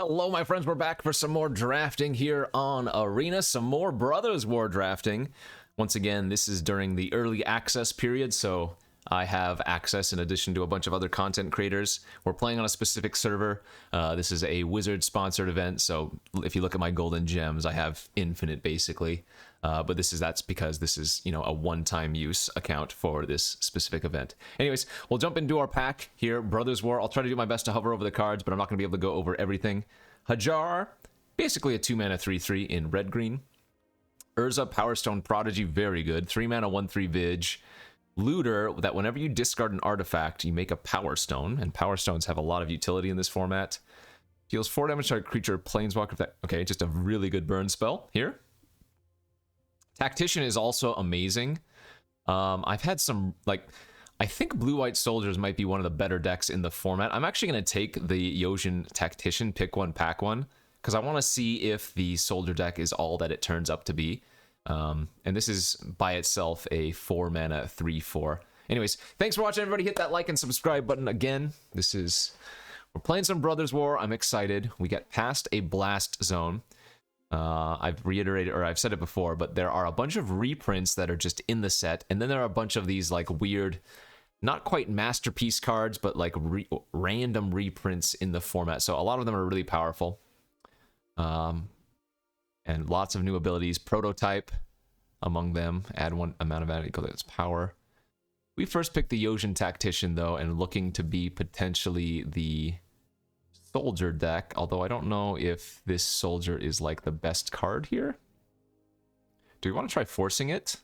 Hello, my friends. We're back for some more drafting here on Arena. Some more Brothers War drafting. Once again, this is during the early access period, so I have access in addition to a bunch of other content creators. We're playing on a specific server. This is a Wizard-sponsored event, so if you look at my golden gems, I have infinite, basically. But that's because this is, a one-time use account for this specific event. Anyways, we'll jump into our pack here, Brothers War. I'll try to do my best to hover over the cards, but I'm not going to be able to go over everything. Hajar, basically a 2-mana 3/3 in red-green. Urza, Power Stone Prodigy, very good. 3-mana 1/3 Vig. Looter, that whenever you discard an artifact, you make a Power Stone, and Power Stones have a lot of utility in this format. Deals 4 damage to a creature, Planeswalker. Okay, just a really good burn spell here. Tactician is also amazing. I've had some, I think Blue-White Soldiers might be one of the better decks in the format. I'm actually going to take the Yotian Tactician, pick one, pack one, because I want to see if the Soldier deck is all that it turns up to be. And this is, by itself, a 4-mana 3/4. Anyways, thanks for watching, everybody. Hit that like and subscribe button again. We're playing some Brothers War. I'm excited. We get past a blast zone. I've reiterated, or I've said it before, but there are a bunch of reprints that are just in the set, and then there are a bunch of these weird, not quite masterpiece cards, but random reprints in the format. So a lot of them are really powerful, and lots of new abilities. Prototype among them. Add one amount of equal to its power. We first picked the Yotian Tactician though, and looking to be potentially the Soldier deck, although I don't know if this Soldier is the best card here. Do we want to try forcing it?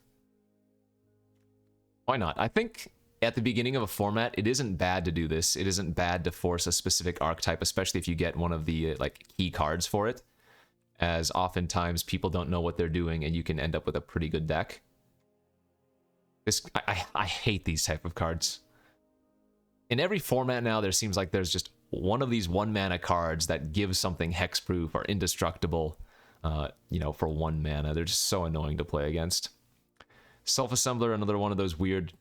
Why not? I think at the beginning of a format, it isn't bad to do this. It isn't bad to force a specific archetype, especially if you get one of the key cards for it, as oftentimes people don't know what they're doing and you can end up with a pretty good deck. I hate these type of cards. In every format now, there seems like there's just one of these 1-mana cards that gives something hexproof or indestructible, for 1 mana. They're just so annoying to play against. Self-Assembler, another one of those weird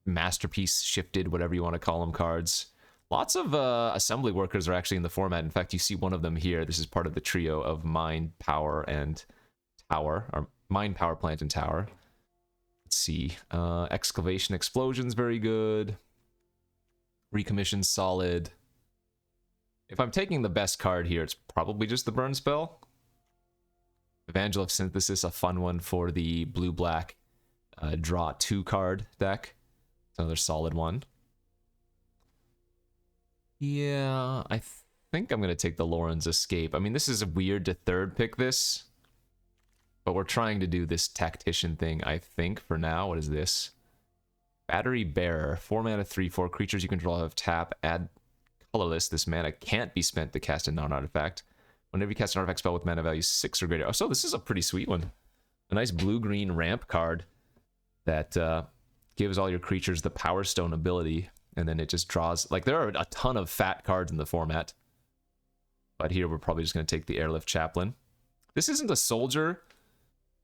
masterpiece shifted, whatever you want to call them, cards. Lots of assembly workers are actually in the format. In fact, you see one of them here. This is part of the trio of Mind, Power, and Tower, or Mind, Power, Plant, and Tower. Let's see. Excavation Explosion's very good. Recommission solid. If I'm taking the best card here, it's probably just the burn spell. Evangel of Synthesis, a fun one for the blue-black draw 2 card deck. It's another solid one. Yeah, I think I'm going to take the Lauren's Escape. I mean, this is weird to third pick this, but we're trying to do this Tactician thing, I think, for now. What is this? Battery Bearer, 4-mana 3/4. Creatures you control have tap, add colorless. This mana can't be spent to cast a non-artifact. Whenever you cast an artifact spell with mana value 6 or greater. Oh, so this is a pretty sweet one. A nice blue-green ramp card that gives all your creatures the Power Stone ability, and then it just draws. There are a ton of fat cards in the format, but here we're probably just going to take the Airlift Chaplain. This isn't a Soldier,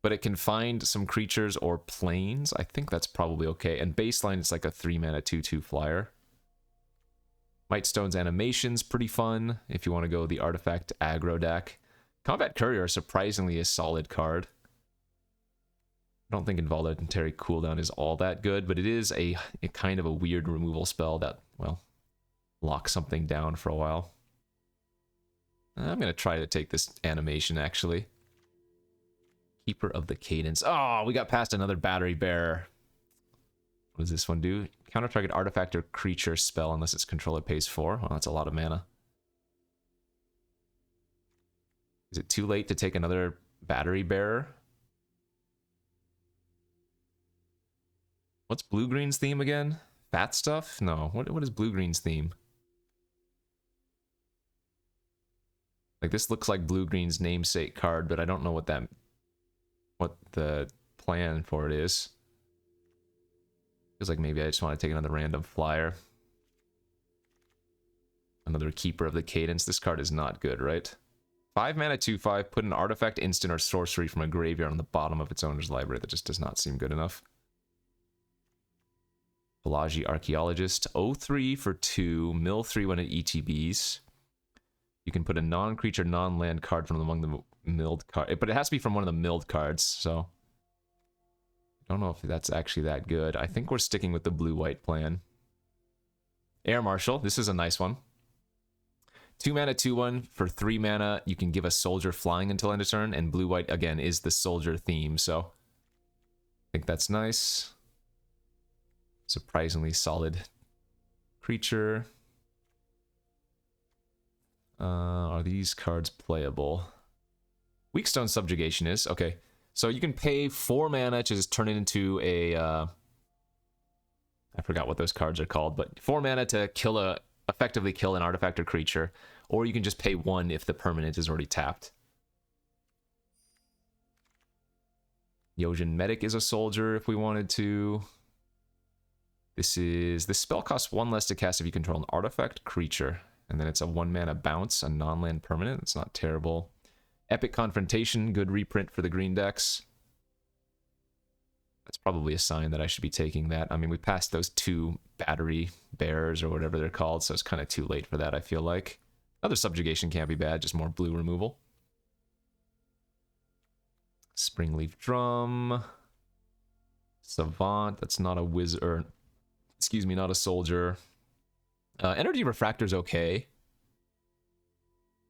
but it can find some creatures or planes. I think that's probably okay. And baseline, it's like a 3-mana 2/2 flyer. Mightstone's Animation's pretty fun if you want to go the artifact aggro deck. Combat Courier, surprisingly, a solid card. I don't think Involuntary Cooldown is all that good, but it is a kind of a weird removal spell that, well, locks something down for a while. I'm going to try to take this Animation, actually. Keeper of the Cadence. Oh, we got past another Battery Bearer. What does this one do? Counter target artifact or creature spell unless its controller pays 4. Well, that's a lot of mana. Is it too late to take another Battery Bearer? What's Blue-Green's theme again? Fat stuff? No. What is Blue-Green's theme? This looks like Blue-Green's namesake card, but I don't know what the plan for it is. Feels like maybe I just want to take another random flyer. Another Keeper of the Cadence. This card is not good, right? 5-mana 2/5. Put an artifact, instant, or sorcery from a graveyard on the bottom of its owner's library. That just does not seem good enough. Balaji Archaeologist. 0/3 for 2. Mill 3 when it ETBs. You can put a non-creature, non-land card from among the milled card, but it has to be from one of the milled cards, so I don't know if that's actually that good. I think we're sticking with the blue-white plan. Air Marshal, this is a nice one. 2 mana, 2/1 for 3 mana. You can give a soldier flying until end of turn, and blue-white again is the soldier theme, so I think that's nice. Surprisingly solid creature. Are these cards playable? Weakstone Subjugation is. Okay. So you can pay 4 mana to just turn it into a... I forgot what those cards are called, but 4 mana to effectively kill an artifact or creature. Or you can just pay 1 if the permanent is already tapped. Yojin Medic is a soldier if we wanted to. This spell costs 1 less to cast if you control an artifact creature. And then it's a 1 mana bounce, a non-land permanent. It's not terrible. Epic Confrontation, good reprint for the green decks. That's probably a sign that I should be taking that. I mean, we passed those 2 battery bears or whatever they're called, so it's kind of too late for that, I feel like. Another subjugation can't be bad, just more blue removal. Springleaf Drum. Savant, that's not a wizard. Excuse me, not a soldier. Energy Refractor's okay.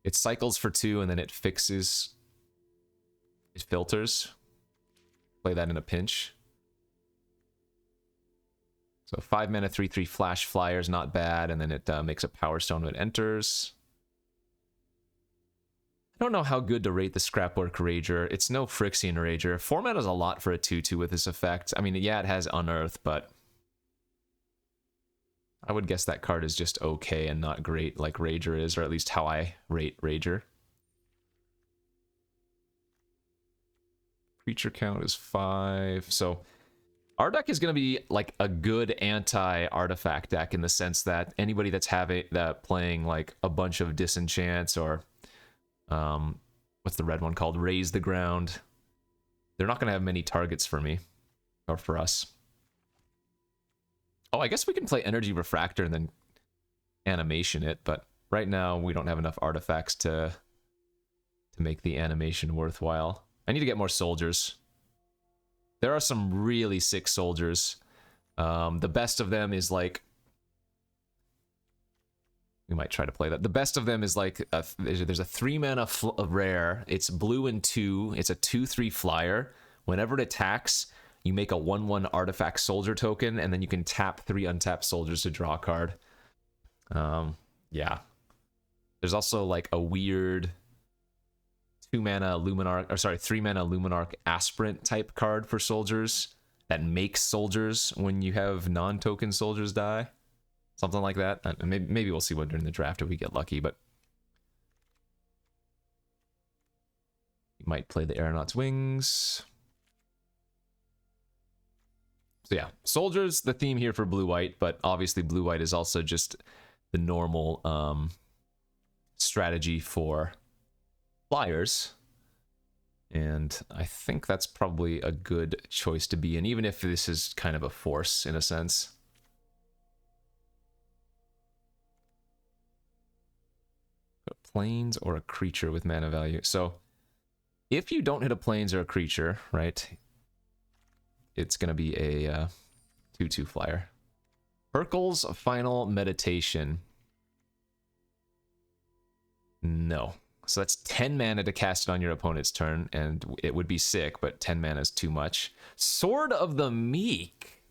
It cycles for 2 and then it fixes. It filters. Play that in a pinch. So 5 mana, 3/3 Flash Flyer's not bad, and then it makes a Power Stone when it enters. I don't know how good to rate the Scrapwork Rager. It's no Phyrexian Rager. 4 mana is a lot for a 2/2 with this effect. I mean, yeah, it has Unearth, but I would guess that card is just okay and not great like Rager is, or at least how I rate Rager. Creature count is 5. So our deck is going to be like a good anti-artifact deck in the sense that anybody that's playing like a bunch of disenchants or what's the red one called? Raise the Ground. They're not going to have many targets for me or for us. Oh, I guess we can play Energy Refractor and then animation it, but right now we don't have enough artifacts to make the animation worthwhile. I need to get more soldiers. There are some really sick soldiers. The best of them is like... We might try to play that. The best of them is like... there's a 3 mana rare. It's blue and 2. It's a 2/3 flyer. Whenever it attacks... You make a 1/1 artifact soldier token, and then you can tap 3 untapped soldiers to draw a card. Yeah. There's also like a weird 3 mana Luminarch Aspirant type card for soldiers that makes soldiers when you have non-token soldiers die. Something like that. Maybe we'll see one during the draft if we get lucky, but you might play the Aeronaut's Wings. So yeah, soldiers, the theme here for blue-white, but obviously blue-white is also just the normal strategy for flyers. And I think that's probably a good choice to be in, even if this is kind of a force in a sense. A plains or a creature with mana value. So if you don't hit a plains or a creature, right, it's going to be a 2/2 flyer. Urkel's Final Meditation. No. So that's 10 mana to cast it on your opponent's turn, and it would be sick, but 10 mana is too much. Sword of the Meek.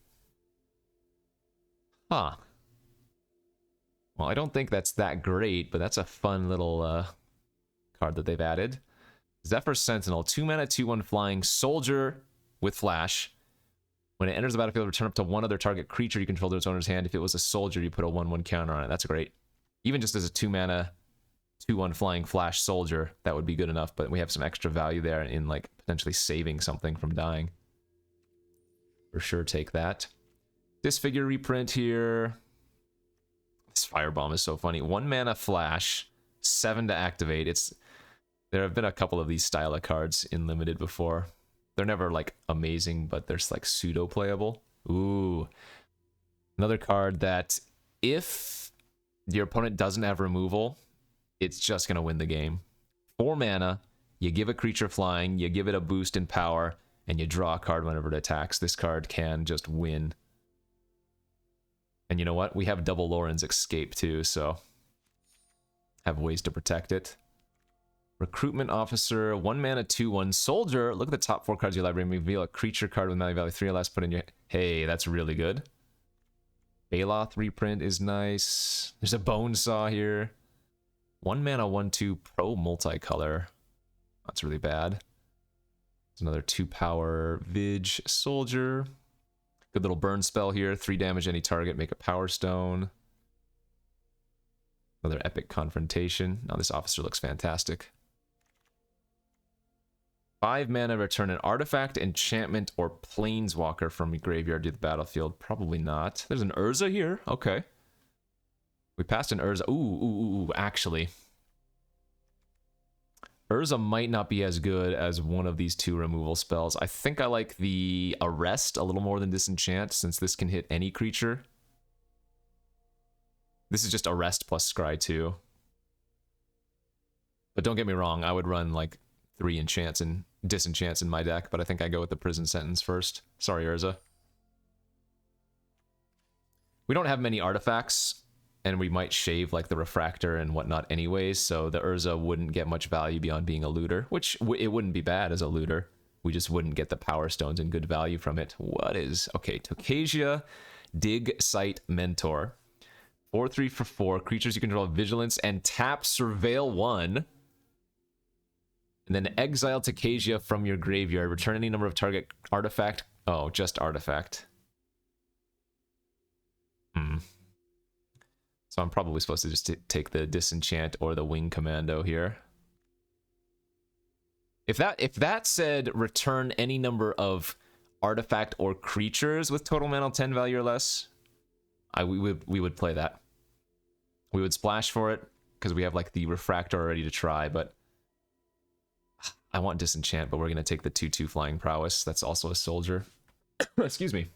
Huh. Well, I don't think that's that great, but that's a fun little card that they've added. Zephyr Sentinel. 2 mana, 2/1 flying. Soldier with flash. When it enters the battlefield, return up to 1 other target creature you control to its owner's hand. If it was a soldier, you put a 1/1 counter on it. That's great. Even just as a 2 mana, 2/1 flying flash soldier, that would be good enough, but we have some extra value there in like potentially saving something from dying. For sure take that. Disfigure reprint here. This Firebomb is so funny. 1 mana flash, 7 to activate. There have been a couple of these style of cards in Limited before. They're never like amazing, but they're like pseudo playable. Ooh. Another card that if your opponent doesn't have removal, it's just going to win the game. 4 mana, you give a creature flying, you give it a boost in power, and you draw a card whenever it attacks. This card can just win. And you know what? We have double Lauren's Escape too, so have ways to protect it. Recruitment Officer, 1 mana, 2/1 Soldier. Look at the top 4 cards of your library. Reveal a creature card with mana value 3 or less. Put in your... Hey, that's really good. Baloth reprint is nice. There's a Bone Saw here. 1 mana, 1/2 Pro multicolor. That's really bad. There's another 2 power Vig Soldier. Good little burn spell here. 3 damage any target. Make a Power Stone. Another Epic Confrontation. Now this officer looks fantastic. 5 mana, return an artifact, enchantment, or planeswalker from your graveyard to the battlefield. Probably not. There's an Urza here. Okay. We passed an Urza. Ooh, actually. Urza might not be as good as one of these 2 removal spells. I think I like the Arrest a little more than Disenchant, since this can hit any creature. This is just Arrest plus Scry 2. But don't get me wrong, I would run like 3 enchants and disenchants in my deck, but I think I go with the Prison Sentence first. Sorry, Urza. We don't have many artifacts, and we might shave like the Refractor and whatnot anyways, so the Urza wouldn't get much value beyond being a looter, which it wouldn't be bad as a looter. We just wouldn't get the Power Stones and good value from it. What is... Okay, Tokasia, Dig Site Mentor. 4/3 for 4. Creatures you control have Vigilance and tap Surveil 1. And then exile Tokasia from your graveyard. Return any number of target artifact. Oh, just artifact. So I'm probably supposed to just take the Disenchant or the Wing Commando here. If that said return any number of artifact or creatures with total mana 10 value or less, we would play that. We would splash for it because we have like the Refractor ready to try, but I want Disenchant, but we're going to take the 2/2 Flying Prowess. That's also a soldier. Excuse me.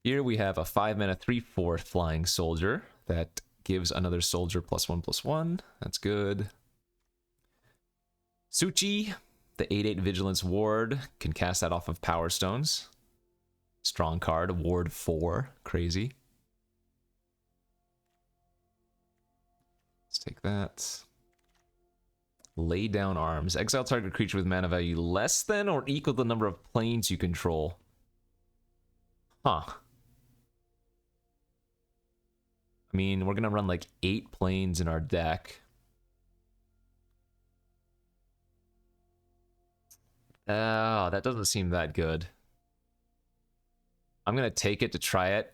Here we have a 5 mana 3/4 Flying Soldier that gives another soldier +1/+1. That's good. Suchi, the 8/8 Vigilance Ward, can cast that off of Power Stones. Strong card, Ward 4, crazy. Let's take that. Lay Down Arms. Exile target creature with mana value less than or equal to the number of planes you control. Huh. I mean, we're gonna run like 8 planes in our deck. Oh, that doesn't seem that good. I'm gonna take it to try it.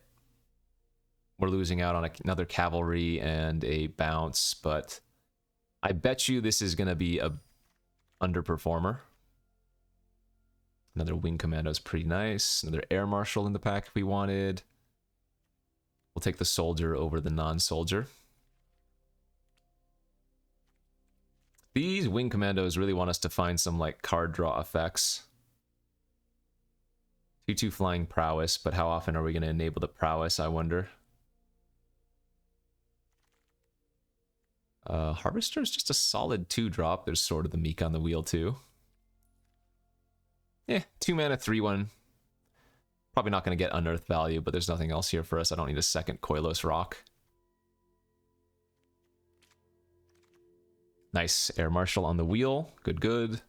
We're losing out on another Cavalry and a bounce, but I bet you this is gonna be a underperformer. Another Wing Commando is pretty nice. Another Air Marshal in the pack if we wanted. We'll take the soldier over the non-soldier. These Wing Commandos really want us to find some like card draw effects. 2/2 Flying Prowess, but how often are we going to enable the Prowess, I wonder? Harvester is just a solid 2-drop. There's Sword of the Meek on the wheel too. 2 mana 3/1. Probably not going to get unearthed value, but there's nothing else here for us. I don't need a second Koilos Rock. Nice. Air Marshal on the wheel. Good, good.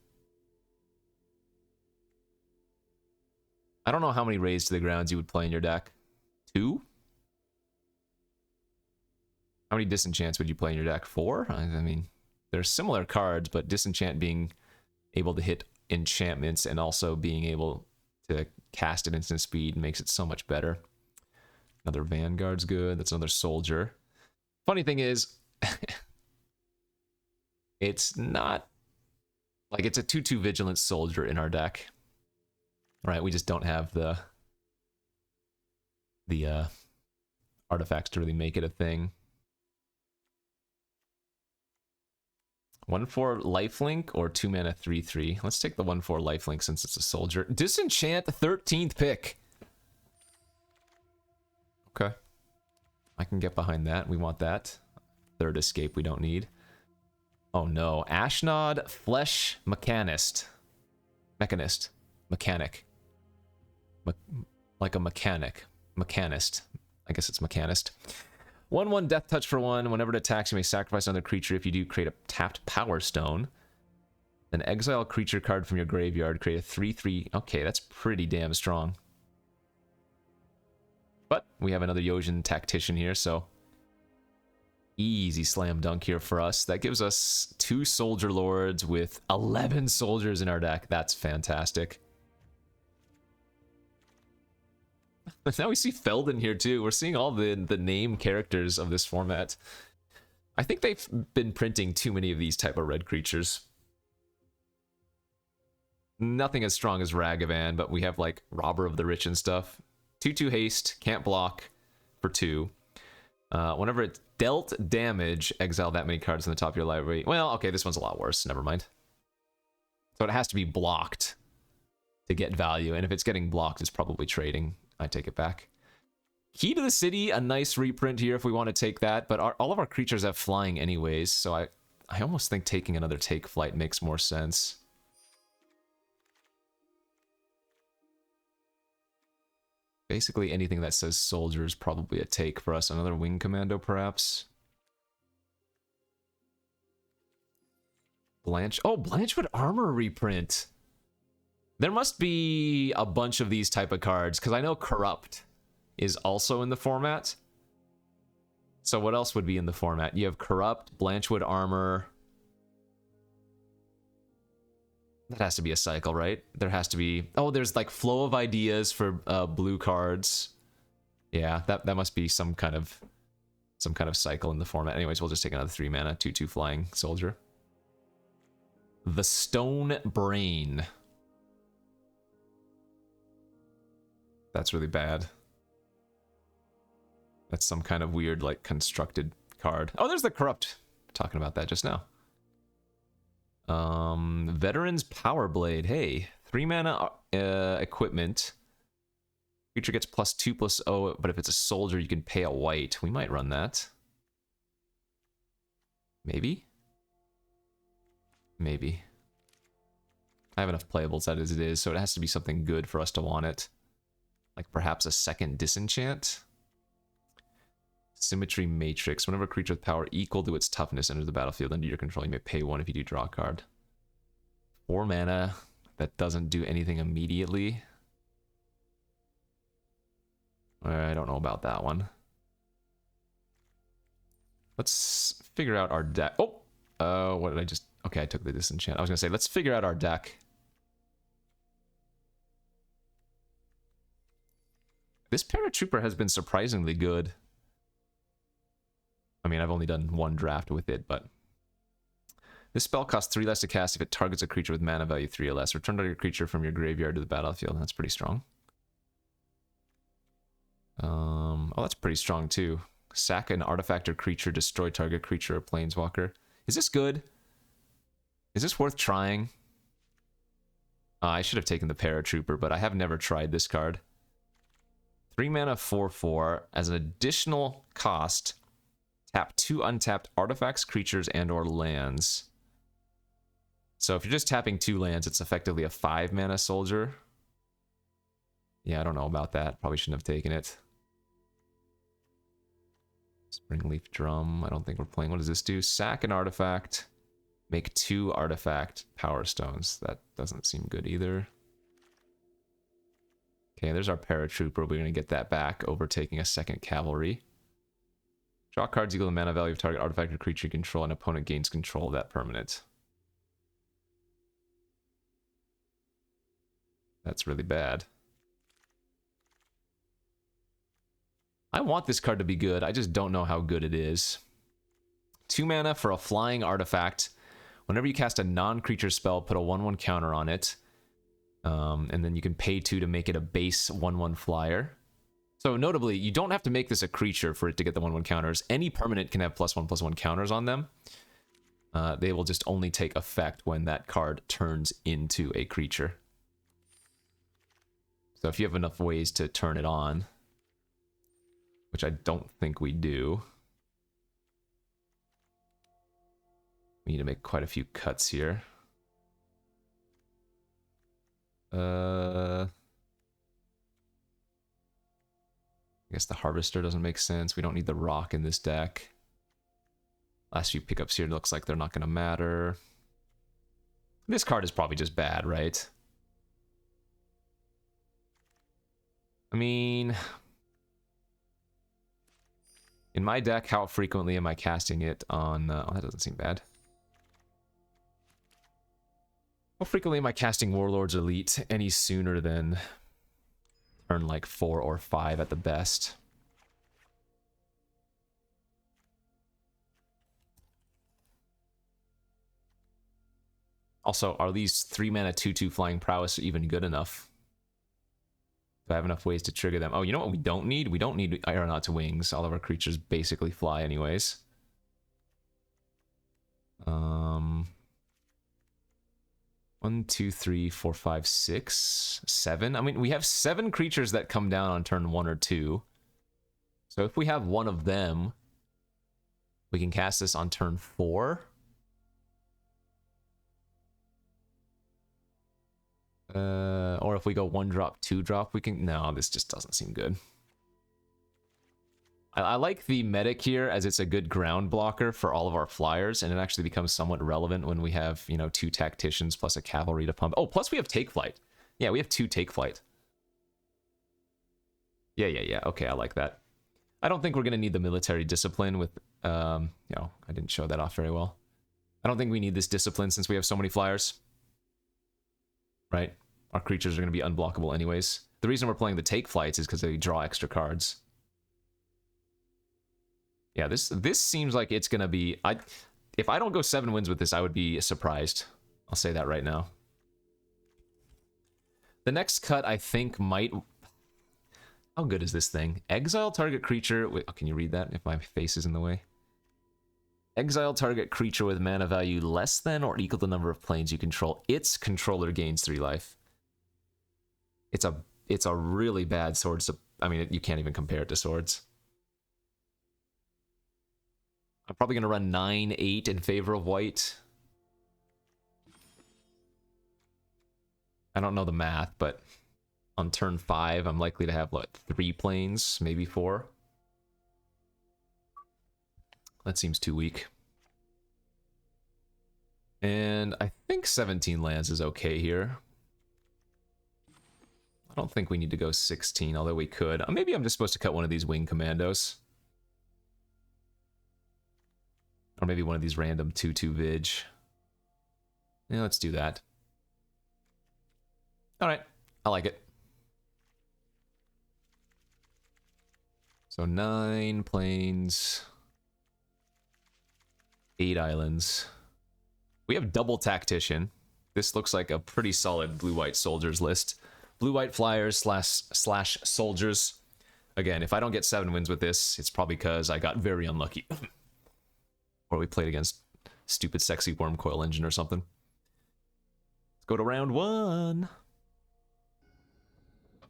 I don't know how many Raise to the Grounds you would play in your deck. 2? How many Disenchants would you play in your deck? 4? I mean, they're similar cards, but Disenchant being able to hit enchantments and also being able to cast at instant speed makes it so much better. Another Vanguard's good. That's another soldier. Funny thing is, it's not like it's a 2/2 Vigilance Soldier in our deck. Right, we just don't have the artifacts to really make it a thing. 1/4 lifelink or 2 mana 3/3. Let's take the 1/4 lifelink since it's a soldier. Disenchant, 13th pick. Okay. I can get behind that. We want that. Third escape we don't need. Oh no, Ashnod Flesh Mechanist. Mechanic. Like a mechanic. Mechanist. I guess it's mechanist. 1/1 death touch for 1. Whenever it attacks, you may sacrifice another creature. If you do, create a tapped Power Stone. Then exile a creature card from your graveyard. Create a 3/3. Okay, that's pretty damn strong. But we have another Yotian Tactician here, so easy slam dunk here for us. That gives us 2 Soldier Lords with 11 soldiers in our deck. That's fantastic. But now we see Feldon here too. We're seeing all the name characters of this format. I think they've been printing too many of these type of red creatures. Nothing as strong as Ragavan, but we have like Robber of the Rich and stuff. 2/2 haste, can't block for 2. Whenever it's dealt damage, exile that many cards in the top of your library. Well, okay, this one's a lot worse. Never mind. So it has to be blocked to get value, and if it's getting blocked, it's probably trading. I take it back. Key to the City, a nice reprint here if we want to take that, but all of our creatures have flying anyways, so I almost think taking another Take Flight makes more sense. Basically anything that says soldier is probably a take for us. Another Wing Commando, perhaps? Blanchwood Armor reprint! There must be a bunch of these type of cards, because I know Corrupt is also in the format. So what else would be in the format? You have Corrupt, Blanchwood Armor. That has to be a cycle, right? There has to be... Oh, there's like Flow of Ideas for blue cards. Yeah, that must be some kind of cycle in the format. Anyways, we'll just take another 3 mana, 2/2 flying soldier. The Stone Brain. That's really bad. That's some kind of weird, like, constructed card. Oh, there's the Corrupt. Talking about that just now. Veteran's Power Blade. Hey, 3 mana equipment. Creature gets +2/+0, but if it's a soldier, you can pay a white. We might run that. Maybe? Maybe. I have enough playables as it is, so it has to be something good for us to want it. Like perhaps a second Disenchant? Symmetry Matrix. Whenever a creature with power equal to its toughness enters the battlefield under your control, you may pay 1 if you do draw a card. 4 mana. That doesn't do anything immediately. I don't know about that one. Let's figure out our deck. Oh! What did I just... Okay, I took the Disenchant. I was going to say, let's figure out our deck. This Paratrooper has been surprisingly good. I mean, I've only done 1 draft with it, but... This spell costs 3 less to cast if it targets a creature with mana value 3 or less. Return target creature from your graveyard to the battlefield. That's pretty strong. Oh, that's pretty strong too. Sack an artifact or creature, destroy target creature or planeswalker. Is this good? Is this worth trying? I should have taken the Paratrooper, but I have never tried this card. 3 mana, 4/4. As an additional cost, tap 2 untapped artifacts, creatures, and or lands. So if you're just tapping 2 lands, it's effectively a 5 mana soldier. Yeah, I don't know about that. Probably shouldn't have taken it. Springleaf Drum. I don't think we're playing. What does this do? Sack an artifact. Make 2 artifact Power Stones. That doesn't seem good either. Okay, there's our Paratrooper. We're going to get that back, overtaking a second Cavalry. Draw cards equal to mana value of target artifact or creature you control, and opponent gains control of that permanent. That's really bad. I want this card to be good. I just don't know how good it is. 2 mana for a flying artifact. Whenever you cast a non-creature spell, put a 1/1 counter on it. And then you can pay 2 to make it a base 1/1 flyer. So notably, you don't have to make this a creature for it to get the 1/1 counters. Any permanent can have +1/+1 counters on them. They will just only take effect when that card turns into a creature. So if you have enough ways to turn it on, which I don't think we do. We need to make quite a few cuts here. I guess the Harvester doesn't make sense. We don't need the Rock in this deck. Last few pickups here looks like they're not going to matter. This card is probably just bad, right? I mean, in my deck, how frequently am I casting it on... oh, that doesn't seem bad. How frequently am I casting Warlords Elite any sooner than turn like 4 or 5 at the best? Also, are these 3-mana 2/2 Flying Prowess even good enough? Do I have enough ways to trigger them? Oh, you know what we don't need? We don't need Aeronaut to Wings. All of our creatures basically fly anyways. 1, 2, 3, 4, 5, 6, 7. I mean, we have 7 creatures that come down on turn 1 or 2. So if we have one of them, we can cast this on turn 4. Or if we go 1-drop, 2-drop, we can... No, this just doesn't seem good. I like the Medic here, as it's a good ground blocker for all of our flyers, and it actually becomes somewhat relevant when we have, you know, 2 Tacticians plus a Cavalry to pump. Oh, plus we have Take Flight. Yeah, we have 2 Take Flight. Yeah. Okay, I like that. I don't think we're going to need the Military Discipline with... you know, I didn't show that off very well. I don't think we need this Discipline since we have so many flyers. Right? Our creatures are going to be unblockable anyways. The reason we're playing the Take Flights is because they draw extra cards. Yeah, this seems like it's going to be... if I don't go 7 wins with this, I would be surprised. I'll say that right now. The next cut, I think, might... How good is this thing? Exile target creature... Wait, can you read that if my face is in the way? Exile target creature with mana value less than or equal to the number of planes you control. Its controller gains 3 life. It's a really bad sword. So, I mean, you can't even compare it to swords. I'm probably going to run 9-8 in favor of white. I don't know the math, but on turn 5, I'm likely to have, what, 3 planes, maybe 4? That seems too weak. And I think 17 lands is okay here. I don't think we need to go 16, although we could. Maybe I'm just supposed to cut one of these Wing Commandos. Or maybe one of these random 2/2 Vig. Yeah, let's do that. Alright, I like it. So 9 planes, 8 islands. We have double Tactician. This looks like a pretty solid blue-white soldiers list. Blue-white flyers slash soldiers. Again, if I don't get 7 wins with this, it's probably because I got very unlucky. Or we played against stupid sexy worm coil engine or something. Let's go to round 1.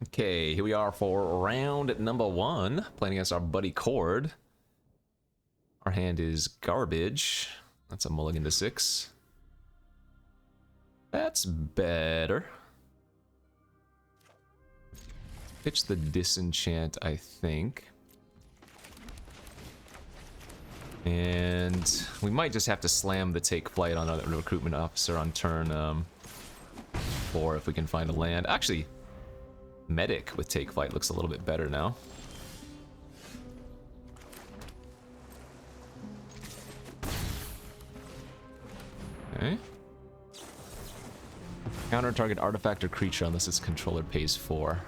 Okay, here we are for round number 1. Playing against our buddy Cord. Our hand is garbage. That's a mulligan to 6. That's better. Pitch the Disenchant, I think. And we might just have to slam the Take Flight on a Recruitment Officer on turn 4 if we can find a land. Actually, Medic with Take Flight looks a little bit better now. Okay. Counter target artifact or creature unless its controller pays 4.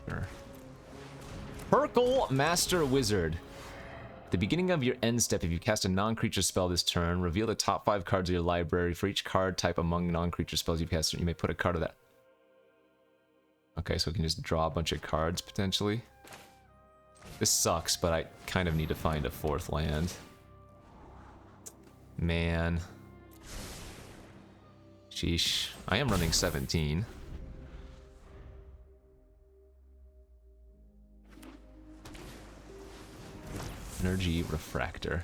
Sure. Purple Master Wizard. At the beginning of your end step, if you cast a non-creature spell this turn, reveal the top 5 cards of your library. For each card type among non-creature spells you've cast, you may put a card of that. Okay, so we can just draw a bunch of cards, potentially. This sucks, but I kind of need to find a 4th land. Man. Sheesh. I am running 17. Energy Refractor.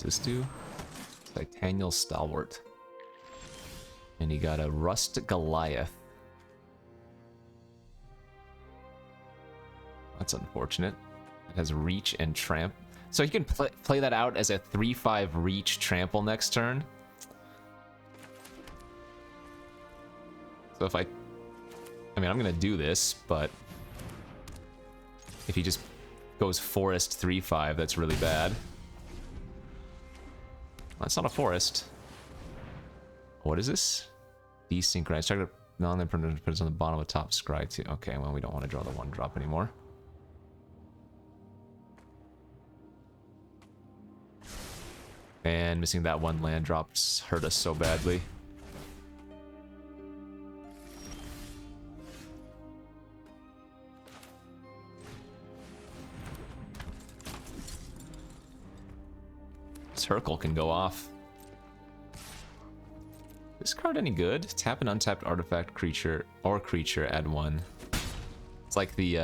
does this do? Titanial Stalwart. And he got a Rust Goliath. That's unfortunate. It has Reach and Tramp. So you can play that out as a 3/5 Reach Trample next turn. So if I mean, I'm gonna do this, but if he just goes Forest 3/5, that's really bad. That's not a forest. What is this? Desynchronized. Target non-impermanent depends on the bottom of the top scry too. Okay, well, we don't want to draw the 1-drop anymore. And missing that 1 land drops hurt us so badly. Turkle can go off. This card any good? Tap an untapped artifact creature or creature, add 1. It's like the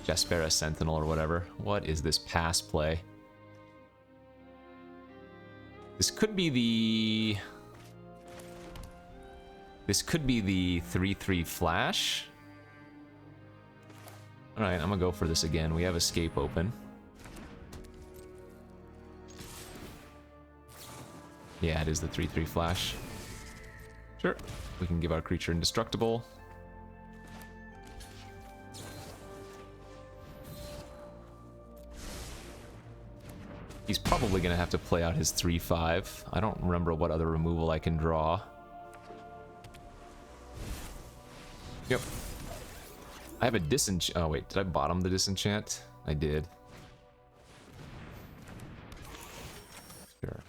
Jaspera Sentinel or whatever. What is this pass play? This could be the 3/3 flash. Alright, I'm gonna go for this again. We have escape open. Yeah, it is the 3/3 flash. Sure. We can give our creature indestructible. He's probably going to have to play out his 3/5. I don't remember what other removal I can draw. Yep. I have a disenchant. Oh, wait. Did I bottom the disenchant? I did. Sure.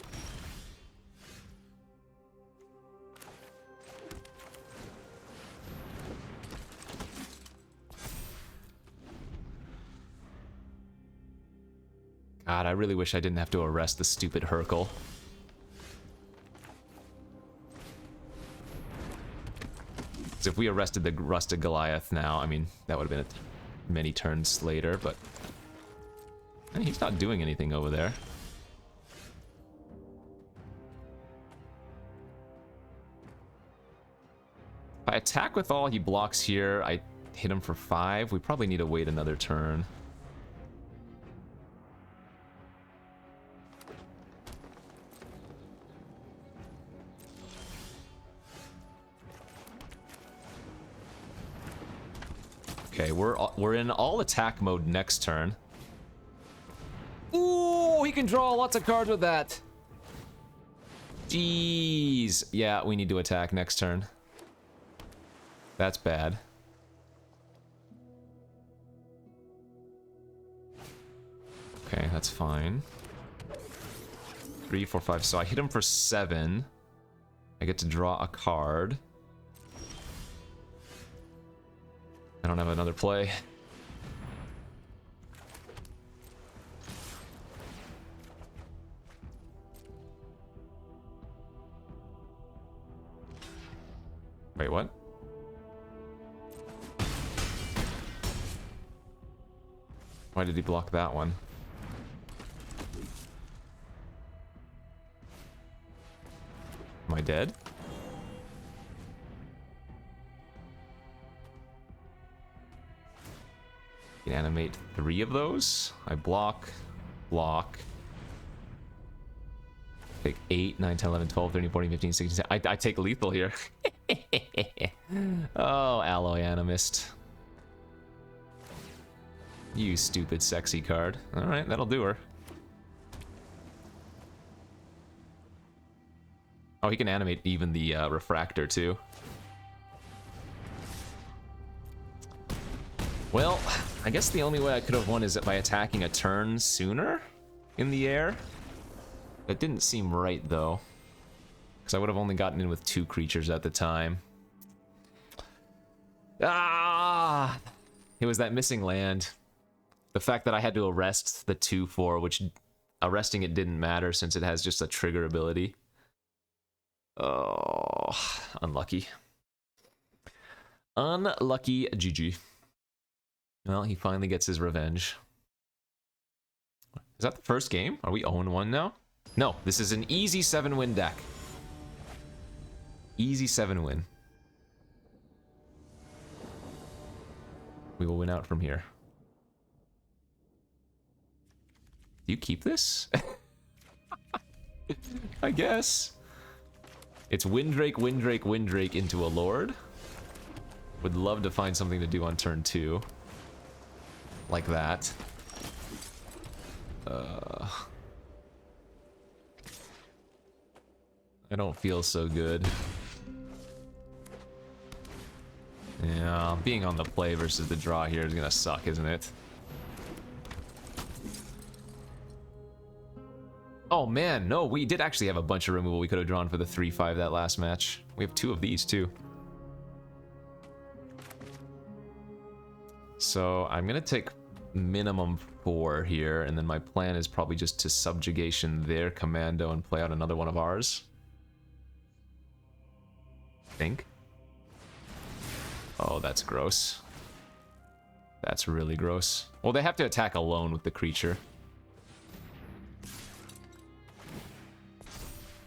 God, I really wish I didn't have to arrest the stupid Hercule. Because if we arrested the Rusted Goliath now, I mean, that would have been many turns later, but I mean, he's not doing anything over there. If I attack with all he blocks here, I hit him for 5. We probably need to wait another turn. Okay, we're in all attack mode next turn. Ooh, he can draw lots of cards with that. Jeez. Yeah, we need to attack next turn. That's bad. Okay, that's fine. 3, 4, 5. So I hit him for 7. I get to draw a card. I don't have another play. Wait, what? Why did he block that one? Am I dead? You can animate 3 of those. I block, block. Take 8, 9, 10, 11, 12, 13, 14, 15, 16, 17. I take lethal here. Oh, Alloy Animist. You stupid sexy card. Alright, that'll do her. Oh, he can animate even the Refractor too. Well, I guess the only way I could have won is by attacking a turn sooner in the air. That didn't seem right, though. Because I would have only gotten in with 2 creatures at the time. Ah! It was that missing land. The fact that I had to arrest the 2/4, which arresting it didn't matter since it has just a trigger ability. Oh, unlucky. Unlucky GG. Well, he finally gets his revenge. that the first game? Are we 0-1 now? No, this is an easy 7-win deck. Easy 7-win. We will win out from here. Do you keep this? I guess. It's Windrake, Windrake, Windrake into a Lord. Would love to find something to do on turn 2. Like that. I don't feel so good. Yeah, being on the play versus the draw here is gonna suck, isn't it? Oh man, no, we did actually have a bunch of removal we could have drawn for the 3-5 that last match. We have 2 of these too. So I'm gonna take minimum 4 here, and then my plan is probably just to subjugation their commando and play out another one of ours. I think. Oh, that's gross. That's really gross. Well, they have to attack alone with the creature.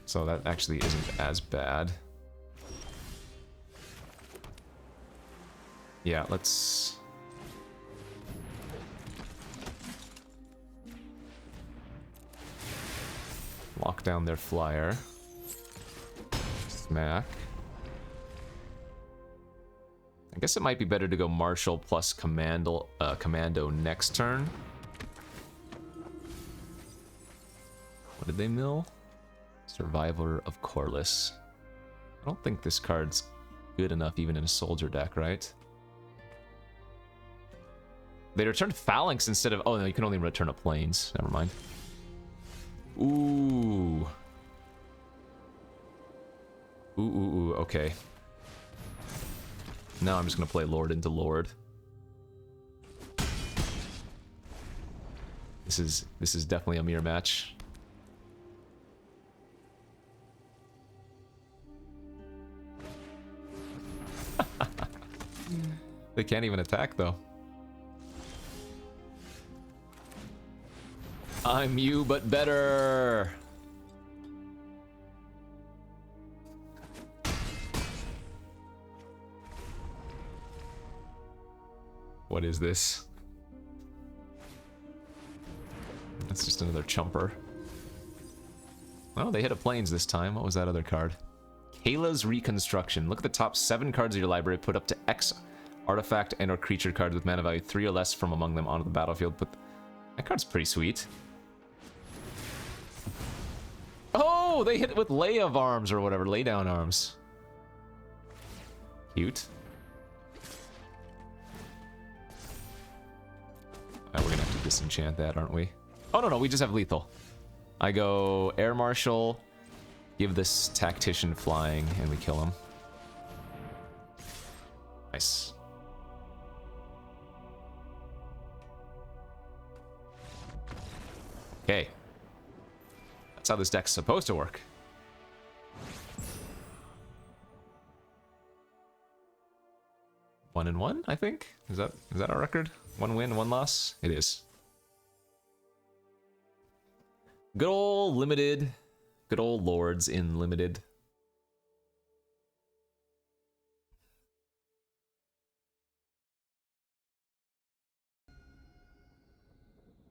So that actually isn't as bad. Yeah, let's... lock down their flyer. Smack. I guess it might be better to go Marshal plus Commando next turn. What did they mill? Survivor of Corliss. I don't think this card's good enough even in a soldier deck, right? They returned Phalanx instead of... Oh, no, you can only return a Plains. Never mind. Ooh. Ooh, okay. Now I'm just gonna play Lord into Lord. This is definitely a mirror match. They can't even attack though. I'm you, but better. What is this? That's just another chumper. Oh, they hit a Plains this time. What was that other card? Kayla's Reconstruction. Look at the top 7 cards of your library. Put up to X artifact and or creature cards with mana value 3 or less from among them onto the battlefield. That card's pretty sweet. Oh, they hit it with Lay of Arms or whatever. Lay down arms. Cute. We're gonna have to disenchant that, aren't we? Oh, no, we just have lethal. I go Air Marshal, give this Tactician flying, and we kill him. Nice. Okay. That's how this deck's supposed to work. One and one, I think? Is that our record? 1 win, 1 loss? It is. Good old limited. Good old Lords in limited.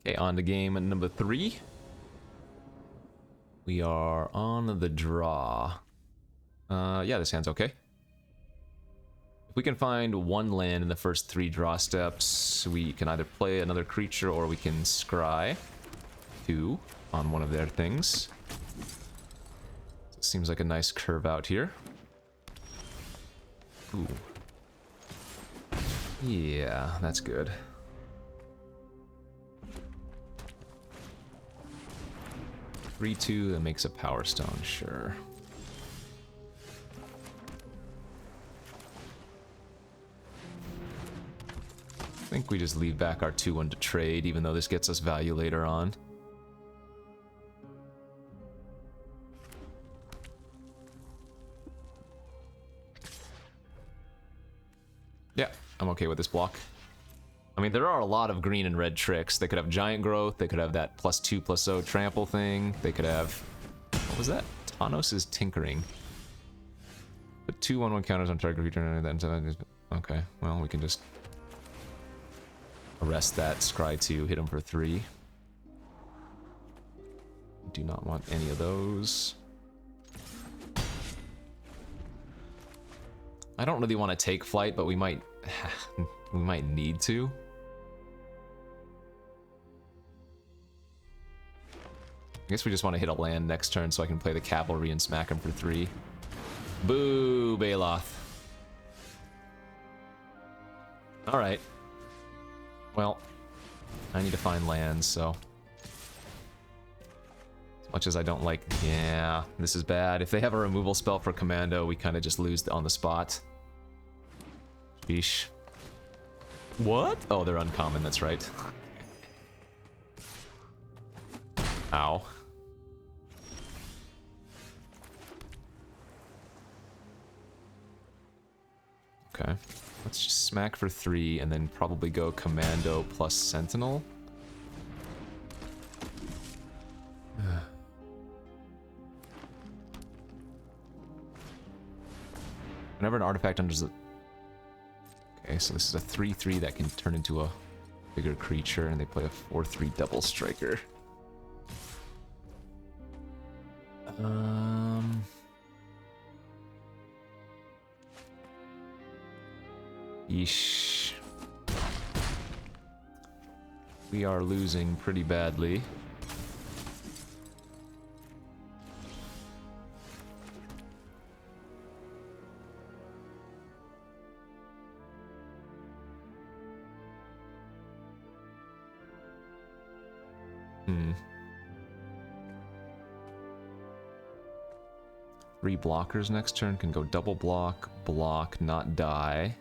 Okay, on to game number 3. We are on the draw. Yeah, this hand's okay. If we can find 1 land in the first 3 draw steps, we can either play another creature or we can scry 2 on one of their things. So it seems like a nice curve out here. Ooh. Yeah, that's good. Three, 2, that makes a Power Stone, sure. I think we just leave back our 2-1 to trade, even though this gets us value later on. Yeah, I'm okay with this block. I mean, there are a lot of green and red tricks. They could have giant growth, they could have that +2/+0 trample thing, they could have... What was that? Tanos' tinkering. Put 2/1/1 counters on target creature and then... Okay, well, we can just... arrest that Scry 2, hit him for 3. Do not want any of those. I don't really want to take flight, but we might... we might need to. I guess we just want to hit a land next turn so I can play the cavalry and smack him for 3. Boo, Baloth. Alright. Well, I need to find lands, so... As much as I don't like... Yeah, this is bad. If they have a removal spell for Commando, we kind of just lose on the spot. Sheesh. What? Oh, they're uncommon, that's right. Ow. Okay. Let's just smack for 3 and then probably go Commando plus Sentinel. Whenever an artifact enters the... Okay, so this is a 3/3 that can turn into a bigger creature, and they play a 4/3 double striker. Yeesh. We are losing pretty badly. Three blockers next turn can go double block, block, not die.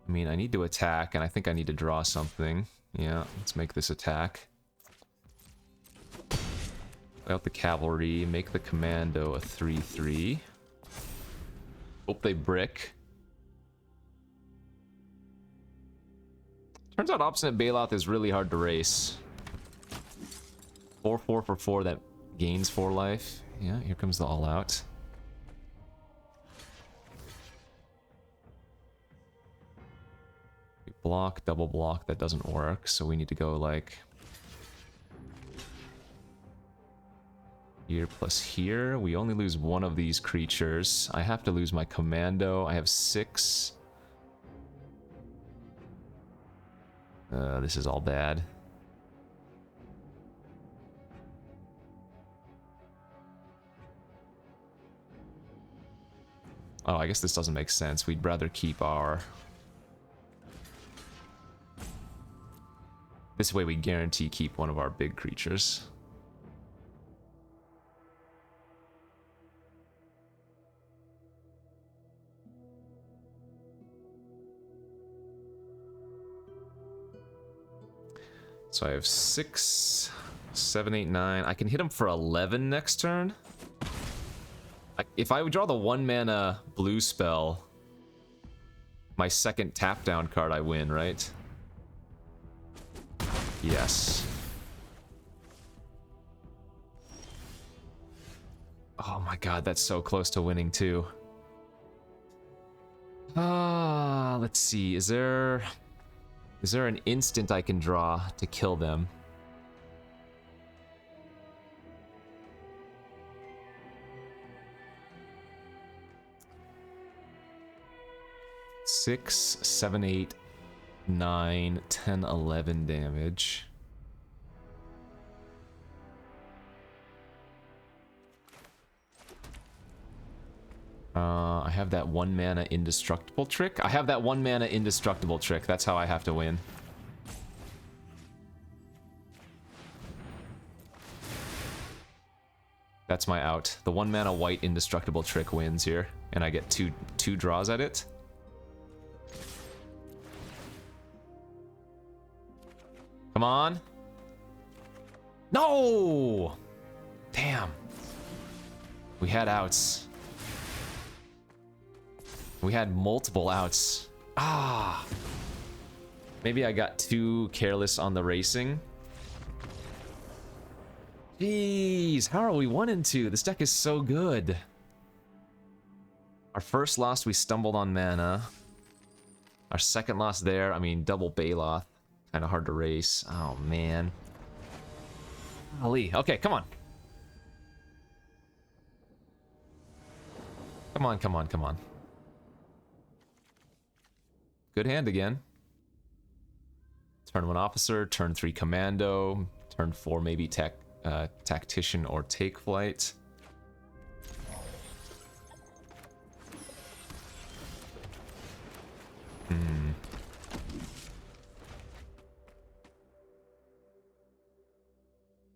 I mean, I need to attack, and I think I need to draw something. Yeah, let's make this attack. Play out the cavalry, make the commando a 3/3. Hope they brick. Turns out Obstinate Baloth is really hard to race. 4/4 for 4 that gains 4 life. Yeah, here comes the all-out. Block, double block, that doesn't work, so we need to go like... here plus here. We only lose one of these creatures. I have to lose my commando. I have 6. This is all bad. Oh, I guess this doesn't make sense. We'd rather keep our... This way we guarantee keep one of our big creatures. So I have 6, 7, 8, 9. I can hit him for 11 next turn. If I would draw the 1 mana blue spell, my second tap down card, I win, right? Yes. Oh my god, that's so close to winning too. Let's see. Is there an instant I can draw to kill them? Six, 7, 8, 9, 10, 11 damage. I have that 1 mana indestructible trick. I have that 1 mana indestructible trick. That's how I have to win. That's my out. The 1 mana white indestructible trick wins here, and I get two draws at it. Come on. No! Damn. We had outs. We had multiple outs. Ah. Maybe I got too careless on the racing. Jeez, how are we 1-2? This deck is so good. Our first loss, we stumbled on mana. Our second loss there, I mean, double Baloth. Kind of hard to race. Oh, man. Ali, okay, come on. Come on, come on, come on. Good hand again. Turn 1 officer, turn 3 commando, turn 4 maybe tactician or take flight.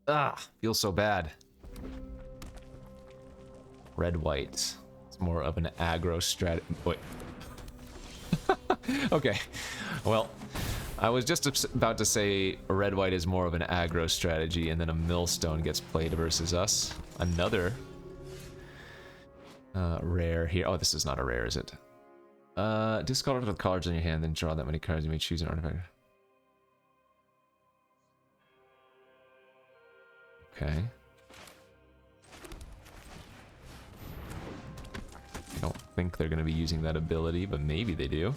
Ah, feels so bad. Red white. It's more of an aggro strategy. Wait. Okay. Well, I was just about to say red white is more of an aggro strategy, and then a millstone gets played versus us. Another rare here. Oh, this is not a rare, is it? Discard the cards in your hand, then draw that many cards. You may choose an artifact. Okay. I don't think they're going to be using that ability, but maybe they do.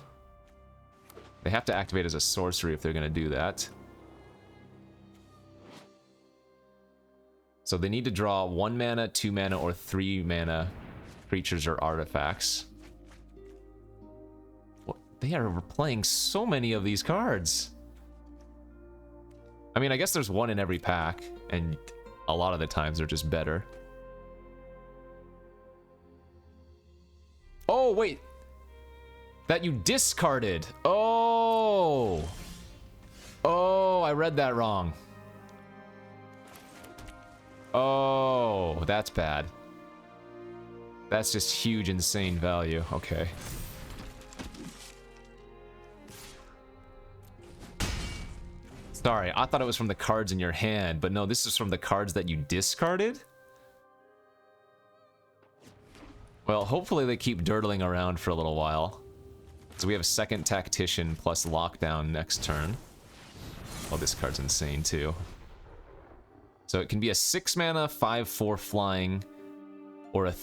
They have to activate as a sorcery if they're going to do that. So they need to draw 1 mana, 2 mana, or 3 mana creatures or artifacts. What? They are playing so many of these cards. I mean, I guess there's one in every pack, and a lot of the times they're just better. Oh, wait. That you discarded. Oh. Oh, I read that wrong. Oh, that's bad. That's just huge, insane value. Okay. Sorry, I thought it was from the cards in your hand, but no, this is from the cards that you discarded? Well, hopefully they keep dirtling around for a little while. So we have a second Tactician plus Lockdown next turn. Oh, this card's insane too. So it can be a 6 mana 5/4 flying, or a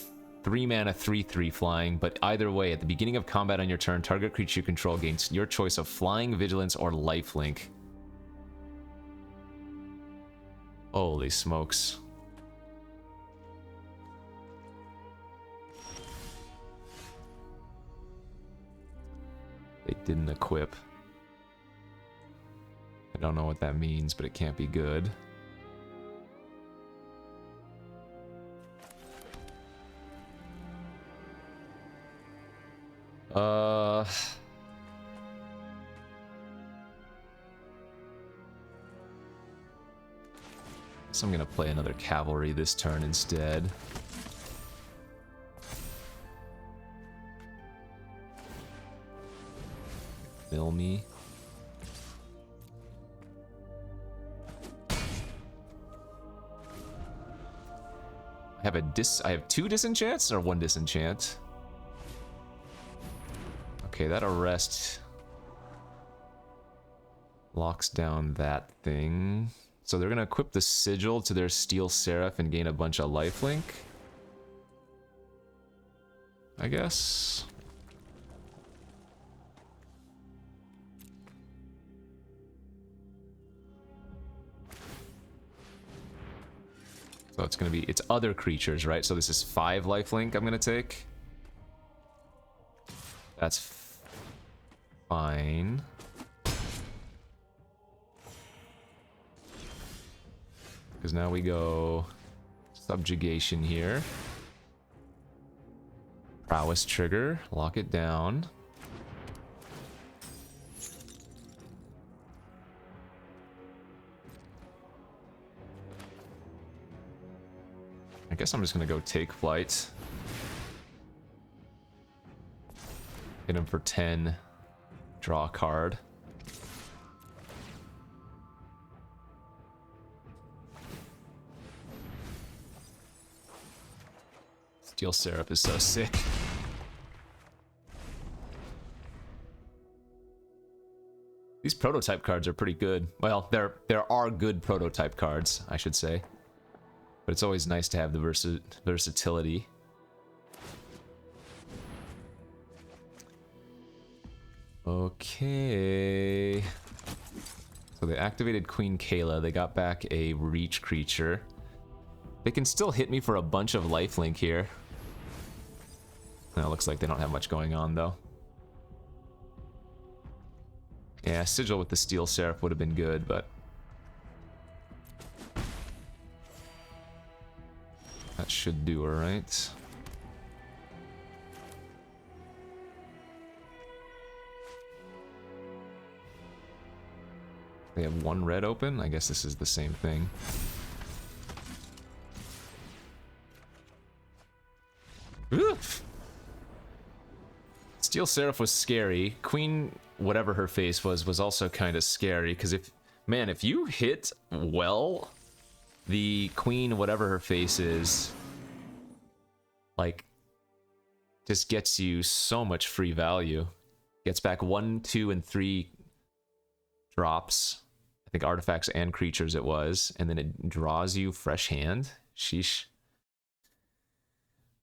3 mana 3/3 flying, but either way, at the beginning of combat on your turn, target creature you control gains your choice of flying, vigilance, or lifelink. Holy smokes. They didn't equip. I don't know what that means, but it can't be good. So I'm gonna play another cavalry this turn instead. Mill me. I have 2 disenchants or 1 disenchant. Okay, that arrest locks down that thing. So they're gonna equip the sigil to their Steel Seraph and gain a bunch of lifelink, I guess. So it's gonna be, it's other creatures, right? So this is 5 lifelink I'm gonna take. That's fine. Because now we go subjugation here. Prowess trigger, lock it down. I guess I'm just gonna go take flight. Hit him for 10. Draw a card. Steel Seraph is so sick. These prototype cards are pretty good. Well, there are good prototype cards, I should say. But it's always nice to have the versatility. Okay. So they activated Queen Kayla. They got back a reach creature. They can still hit me for a bunch of lifelink here. Well, it looks like they don't have much going on, though. Yeah, Sigil with the Steel Seraph would have been good, but... that should do her, right? They have one red open? I guess this is the same thing. Oof. Steel Seraph was scary. Queen, whatever her face was also kind of scary, because if you hit well, the Queen, whatever her face is, like, just gets you so much free value. Gets back 1, 2, and 3 drops. I think artifacts and creatures it was, and then it draws you fresh hand. Sheesh.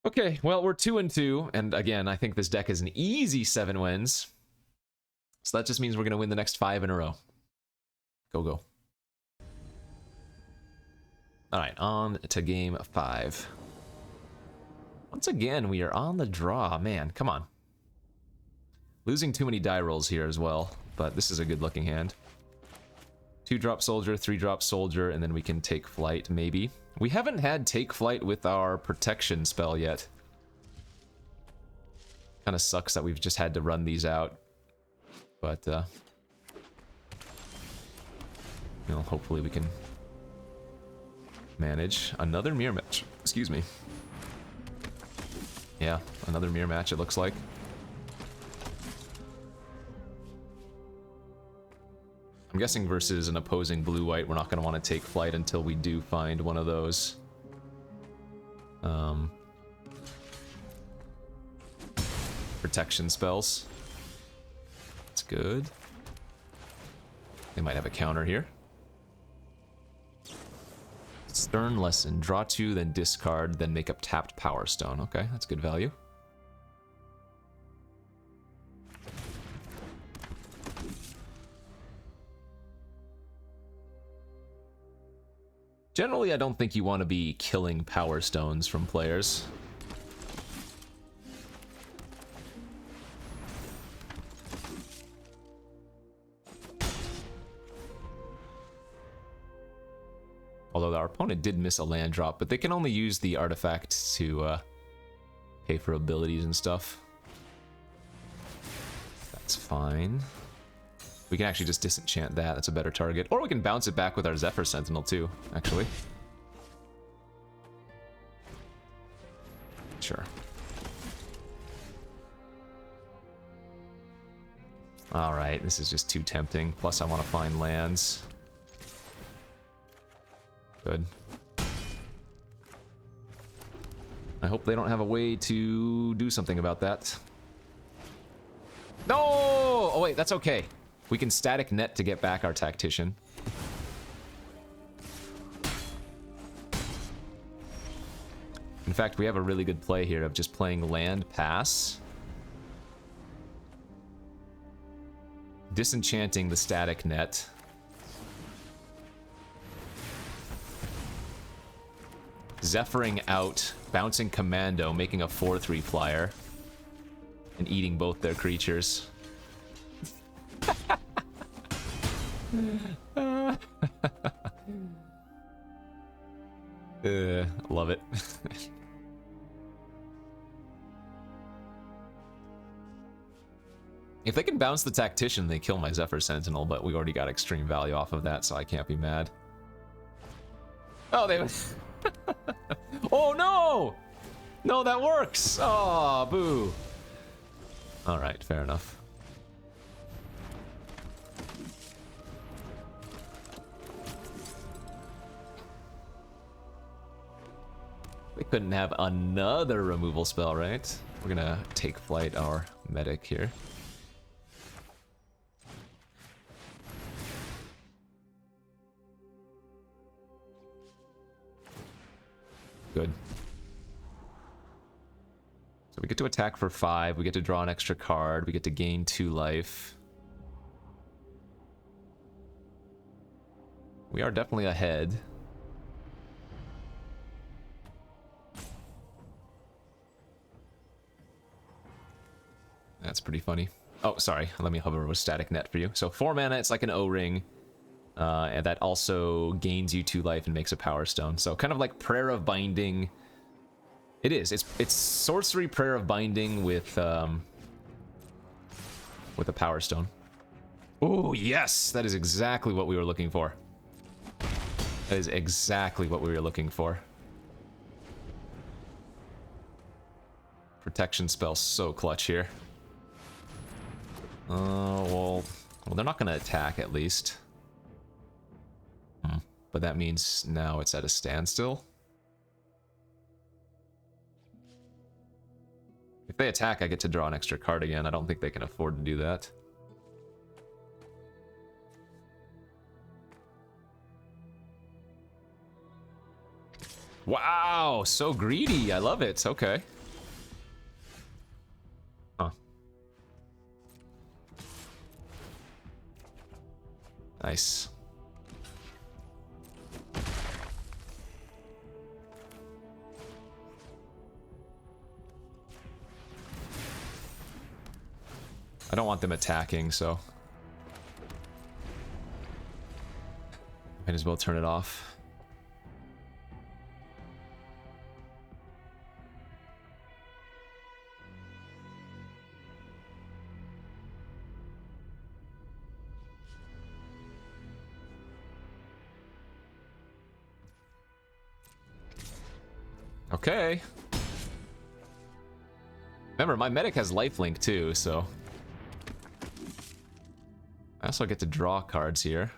Okay, well, we're 2-2, and again, I think this deck is an easy 7 wins. So that just means we're going to win the next 5 in a row. Go, go. Alright, on to game 5. Once again, we are on the draw. Man, come on. Losing too many die rolls here as well, but this is a good-looking hand. 2-drop soldier, 3-drop soldier, and then we can take flight, maybe. We haven't had take flight with our protection spell yet. Kind of sucks that we've just had to run these out. But, you know, hopefully we can manage. Another mirror match. Excuse me. Yeah, another mirror match, it looks like. I'm guessing versus an opposing blue-white, we're not going to want to take flight until we do find one of those. Protection spells. That's good. They might have a counter here. Stern Lesson. Draw 2, then discard, then make up tapped Power Stone. Okay, that's good value. Generally, I don't think you want to be killing Power Stones from players. Although our opponent did miss a land drop, but they can only use the artifact to pay for abilities and stuff. That's fine. We can actually just disenchant that. That's a better target. Or we can bounce it back with our Zephyr Sentinel too, actually. Sure. Alright, this is just too tempting. Plus I want to find lands. Good. I hope they don't have a way to do something about that. No! Oh wait, that's okay. We can static net to get back our Tactician. In fact, we have a really good play here of just playing land pass. Disenchanting the static net. Zephyring out, bouncing Commando, making a 4/3 flyer. And eating both their creatures. Love it. If they can bounce the Tactician, they kill my Zephyr Sentinel, but we already got extreme value off of that, so I can't be mad. Oh, they... Oh, no! No, that works! Oh, boo. Alright, fair enough. They Couldn't have another removal spell, right? We're gonna take flight our medic here. Good. So we get to attack for 5, we get to draw an extra card, we get to gain 2 life. We are definitely ahead. That's pretty funny. Oh, sorry. Let me hover with static net for you. So 4 mana, it's like an O-ring. And that also gains you 2 life and makes a power stone. So kind of like Prayer of Binding. It is. It's sorcery Prayer of Binding with a power stone. Oh, yes! That is exactly what we were looking for. That is exactly what we were looking for. Protection spell so clutch here. Well, they're not going to attack at least. But that means now it's at a standstill. If they attack, I get to draw an extra card again. I don't think they can afford to do that. Wow, so greedy. I love it. Okay. Huh. Nice. I don't want them attacking, so might as well turn it off. Okay. Remember, my medic has lifelink too, so I also get to draw cards here.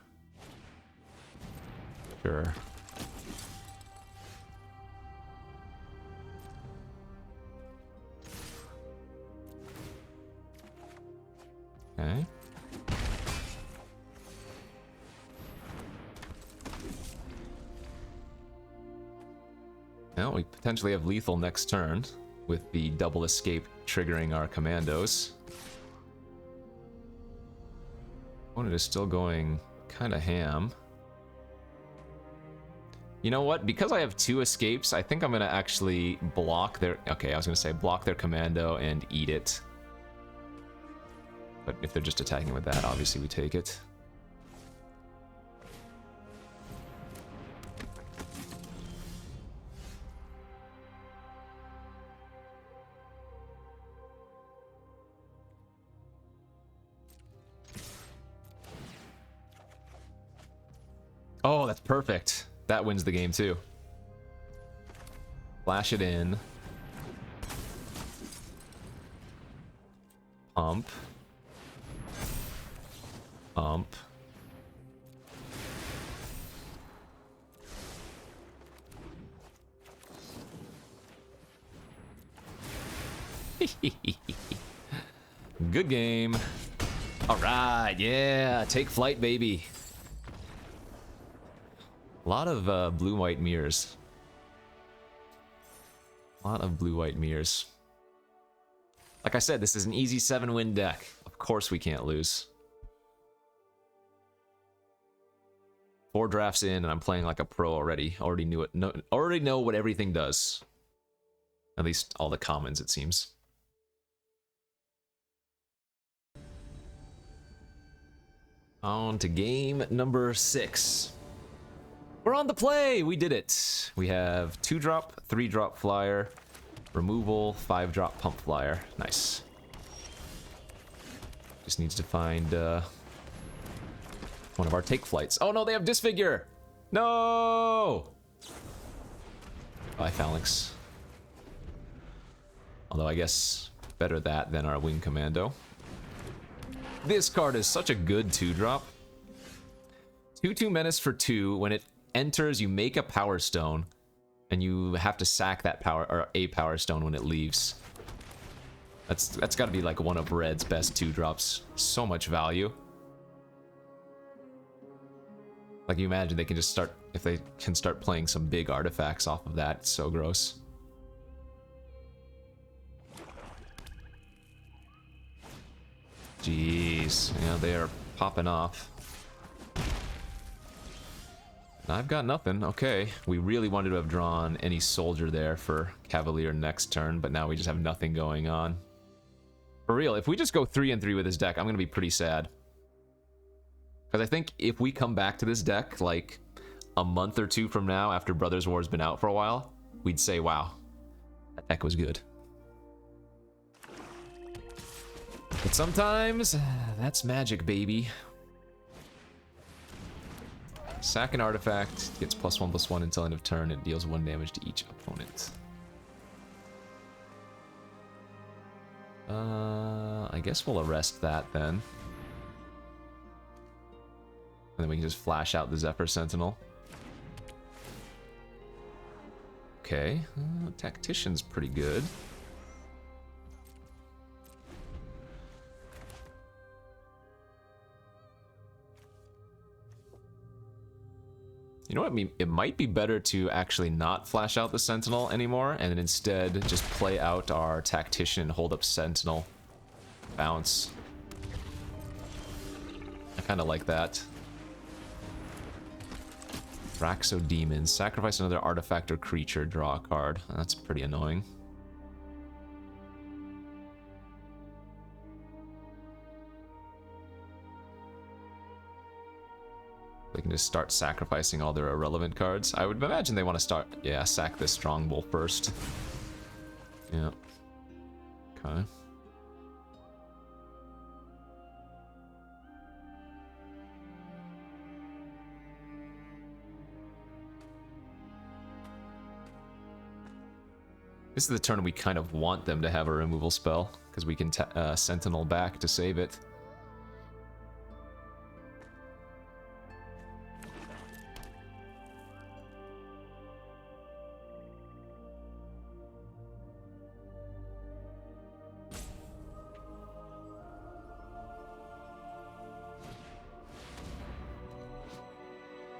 Sure. Okay. Now we potentially have lethal next turn with the double escape triggering our commandos. Opponent is still going kind of ham. You know what? Because I have 2 escapes, I think I'm going to actually block their... Okay, I was going to say block their commando and eat it. But if they're just attacking with that, obviously we take it. Oh, that's perfect. That wins the game too. Flash it in. Pump. Pump. Good game. All right, yeah, take flight, baby. A lot of blue-white mirrors. A lot of blue-white mirrors. Like I said, this is an easy 7-win deck. Of course we can't lose. 4 drafts in, and I'm playing like a pro already. Already knew it. Already know what everything does. At least all the commons, it seems. On to game number 6. We're on the play! We did it! We have 2-drop, 3-drop flyer, removal, 5-drop pump flyer. Nice. Just needs to find one of our take flights. Oh no, they have disfigure! No! Bye, Phalanx. Although I guess better that than our wing commando. This card is such a good 2-drop. 2/2 menace for 2. When it enters, you make a power stone, And you have to sack that power or a power stone when it leaves. That's got to be like one of Red's best 2-drops. So much value. Like, you imagine they can just start, if they can start playing some big artifacts off of that. It's so gross. Jeez, yeah, they are popping off. I've got nothing. Okay, we really wanted to have drawn any soldier there for Cavalier next turn, but now we just have nothing going on. For real, if we just go 3-3 with this deck, I'm gonna be pretty sad. Because I think if we come back to this deck, like, a month or two from now, after Brothers War's been out for a while, we'd say, wow, that deck was good. But sometimes, that's magic, baby. Sack an artifact, gets +1/+1 until end of turn, it deals 1 damage to each opponent. I guess we'll arrest that then. And then we can just flash out the Zephyr Sentinel. Okay, Tactician's pretty good. You know what? It might be better to actually not flash out the Sentinel anymore, and then instead just play out our Tactician and hold up Sentinel. Bounce. I kind of like that. Raxo Demon. Sacrifice another artifact or creature, draw a card. That's pretty annoying. They can just start sacrificing all their irrelevant cards. I would imagine they want to start, yeah, sack this Strongbow first. Yeah. Okay. This is the turn we kind of want them to have a removal spell, because we can Sentinel back to save it.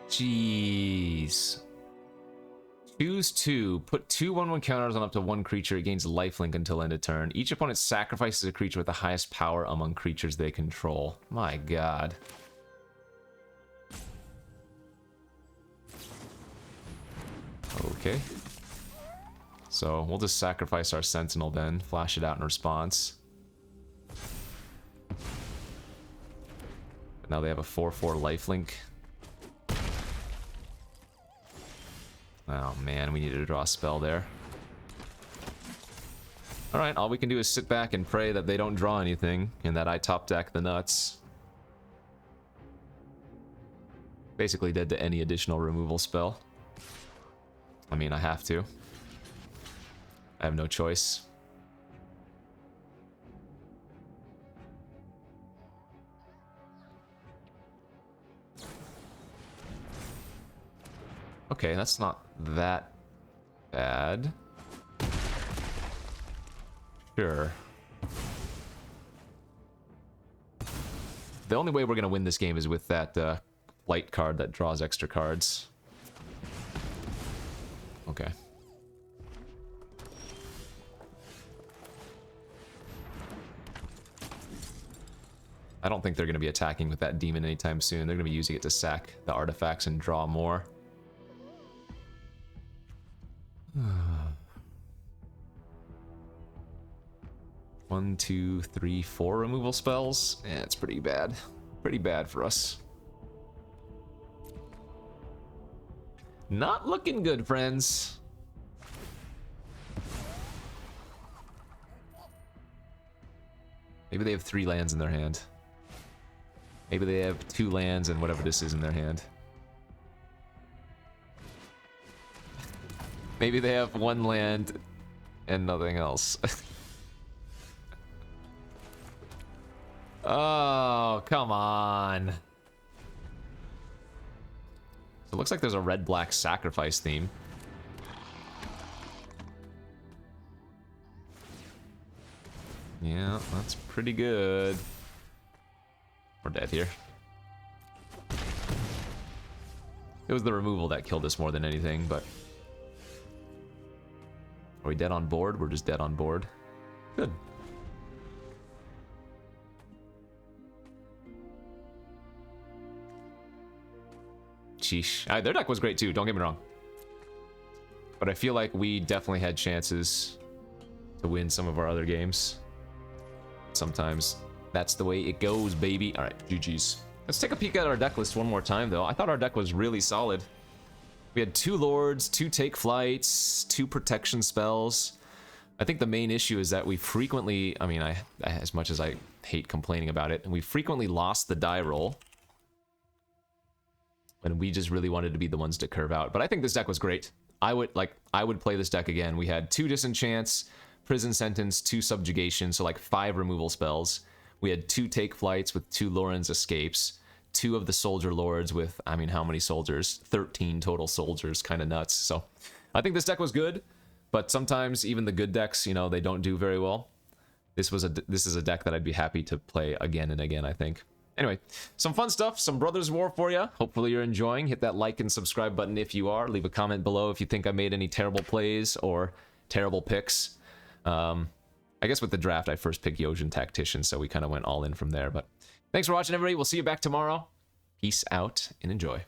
Jeez. Choose 2. Put 2 1/1 counters on up to 1 creature. It gains lifelink until end of turn. Each opponent sacrifices a creature with the highest power among creatures they control. My god. Okay. So we'll just sacrifice our Sentinel then. Flash it out in response. But now they have a 4/4 lifelink. Oh man, we needed to draw a spell there. Alright, all we can do is sit back and pray that they don't draw anything, and that I top deck the nuts. Basically dead to any additional removal spell. I mean, I have to. I have no choice. Okay, that's not that bad. Sure. The only way we're gonna win this game is with that light card that draws extra cards. Okay. I don't think they're gonna be attacking with that demon anytime soon. They're gonna be using it to sack the artifacts and draw more. 1, 2, 3, 4 removal spells. Yeah, it's pretty bad. Pretty bad for us. Not looking good, friends. Maybe they have 3 lands in their hand. Maybe they have 2 lands and whatever this is in their hand. Maybe they have 1 land and nothing else. Oh, come on. So it looks like there's a red-black sacrifice theme. Yeah, that's pretty good. We're dead here. It was the removal that killed us more than anything, but... Are we dead on board? We're just dead on board. Good. Sheesh. Their deck was great too, don't get me wrong. But I feel like we definitely had chances to win some of our other games. Sometimes that's the way it goes, baby. Alright, GG's. Let's take a peek at our deck list one more time, though. I thought our deck was really solid. We had 2 Lords, 2 Take Flights, 2 Protection spells. I think the main issue is that we frequently, I mean, as much as I hate complaining about it, we frequently lost the die roll. And we just really wanted to be the ones to curve out. But I think this deck was great. I would play this deck again. We had 2 Disenchants, Prison Sentence, 2 Subjugation, so like 5 removal spells. We had 2 Take Flights with 2 Lorenz Escapes, 2 of the Soldier Lords with, I mean, how many soldiers? 13 total soldiers, kind of nuts. So I think this deck was good, but sometimes even the good decks, you know, they don't do very well. This is a deck that I'd be happy to play again and again, I think. Anyway, some fun stuff, some Brothers War for you. Hopefully you're enjoying. Hit that like and subscribe button if you are. Leave a comment below if you think I made any terrible plays or terrible picks. I guess with the draft, I first picked Yotian Tactician, so we kind of went all in from there. But thanks for watching, everybody. We'll see you back tomorrow. Peace out and enjoy.